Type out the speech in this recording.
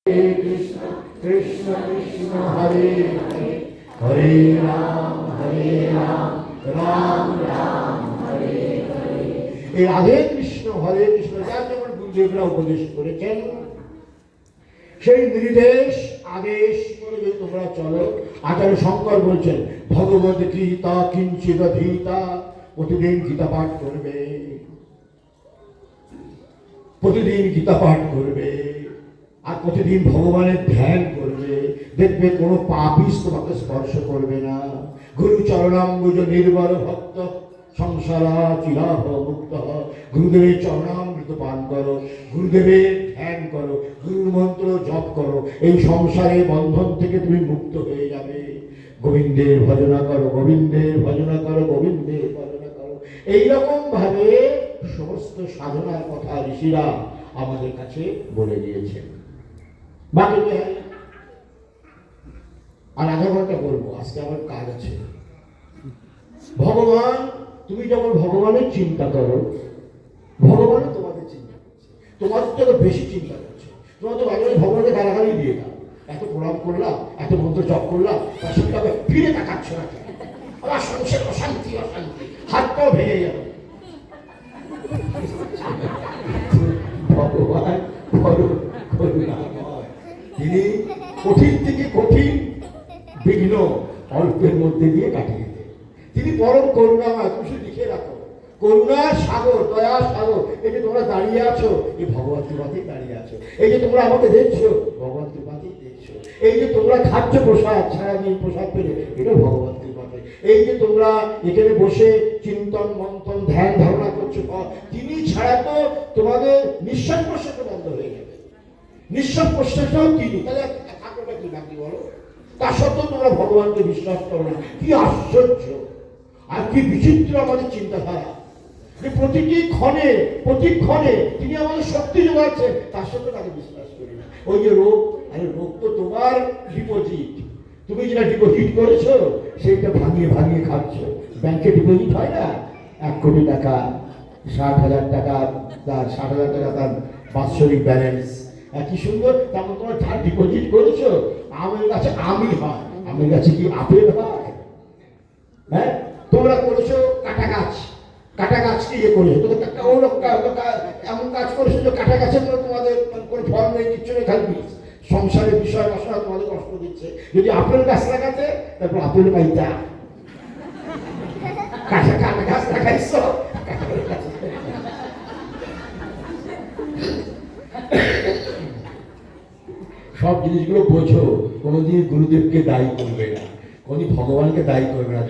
कृष्ण कृष्ण कृष्ण हरे हरे हरे राम राम राम हरे हरे। এই রাধে কৃষ্ণ হরে কৃষ্ণ যা যেমন গুরুদেবরা উপদেশ করেছেন সেই নির্দেশ আদেশ করে যদি তোমরা চলো। আচার্য শঙ্কর বলছেন ভগবদ গীতা কিঞ্চিত ধীতা, প্রতিদিন গীতা পাঠ করবে, প্রতিদিন গীতা পাঠ করবে আর প্রতিদিন ভগবানের ধ্যান করবে, দেখবে কোনো পাপিস তোমাকে স্পর্শ করবে না। গুরু চরণাম্বুজ নির্ভর ভক্ত সংসারা চিরাভ মুক্ত। গুরুদেবের চরণামৃত পান করো, গুরুদেবের ধ্যান করো, গুরুর মন্ত্র জপ করো, এই সংসারে বন্ধন থেকে তুমি মুক্ত হয়ে যাবে। গোবিন্দের ভজনা করো, গোবিন্দের ভজনা করো, গোবিন্দের ভজনা করো। এইরকম ভাবে সমস্ত সাধনার কথা ঋষিরা আমাদের কাছে বলে দিয়েছেন। বাকি আর আধা ঘন্টা বলবো, আজকে আমার কাজ আছে। ভগবান, তুমি যখন ভগবানের চিন্তা করো, ভগবানও তোমাদের চিন্তা করছে, তোমার থেকে বেশি চিন্তা করছে। তোমার তো বাজারে ভগবানকে গালাগালি দিয়ে দাও, এত প্রণাম করলাম, এত মন্ত্র জপ করলাম, তার সঙ্গে ফিরে তাকাচ্ছ না কেন? আমার সংসার অশান্তি অশান্তি, হাত পাও ভেঙে যাবে। ভগবান তিনি কঠিন থেকে কঠিন বিঘ্ন অল্পের মধ্যে দিয়ে কাটিয়ে দেন। তিনি পরম করুণাময়। তুমি শুধু লিখে রাখো, করুণার সাগর, দয়ার সাগর। এই যে তোমরা দাঁড়িয়ে আছো, এই ভগবান কৃপাতেই দাঁড়িয়ে আছো। এই যে তোমরা আমাকে দেখছো, ভগবান কৃপাতেই দেখছো। এই যে তোমরা খাচ্ছ প্রসাদ, সারাদিন প্রসাদ পেলে, এটা ভগবান কৃপাতে। এই যে তোমরা এখানে বসে চিন্তন মন্থন ধ্যান ধারণা করছো, তিনি ছাড়া তো তোমাদের নিঃশ্বাস প্রশ্বাস বন্ধ হয়ে যাবে। নিঃশ্বাস প্রশ্বাসটাও তিনি, তাহলে ঠাকুরটা কি বাকি বলো? তা সত্ত্বেও তোমরা ভগবানকে বিশ্বাস করো না। কি আশ্চর্য আর কি বিচিত্র আমাদের চিন্তাধারা, যে প্রতিটি ক্ষণে প্রতিক্ষণে তিনি আমাদের শক্তি যোগাচ্ছেন, তার সত্ত্বেও তাকে বিশ্বাস করি না। ওই যে রোগ, আরে রোগ তো তোমার ডিপোজিট, তুমি যেটা ডিপোজিট করেছো সেইটা ভাঙিয়ে ভাঙিয়ে খাচ্ছ। ব্যাংকে ডিপোজিট হয় না 1 কোটি টাকা, 60,000 টাকা, তার 60,000 টাকা তার বাৎসরিক ব্যালেন্স, কি সুন্দর। তেমন তোমরা যা ডিপোজিট করেছো, আমের গাছে আমই হয়, আমের গাছে কি আপেল হয়? হ্যাঁ, তোমরা করেছো কাটা গাছ, কাটা গাছকে ইয়ে করেছো, এমন কাজ করেছো যে কাটা গাছে তোমাদের কোনো ফল নেই, কিচ্ছু নেই, খালি সংসারের বিষয় বাসনা তোমাদের কষ্ট দিচ্ছে। যদি আপেল গাছ লাগাতে, তারপর আপেল পাইতা। কাটা কাটা গাছ লাগাইছো, সব জিনিসগুলো বোঝো। কোনোদিন গুরুদেবকে দায়ী করবে না, কোনোদিন ভগবানকে দায়ী করবে না।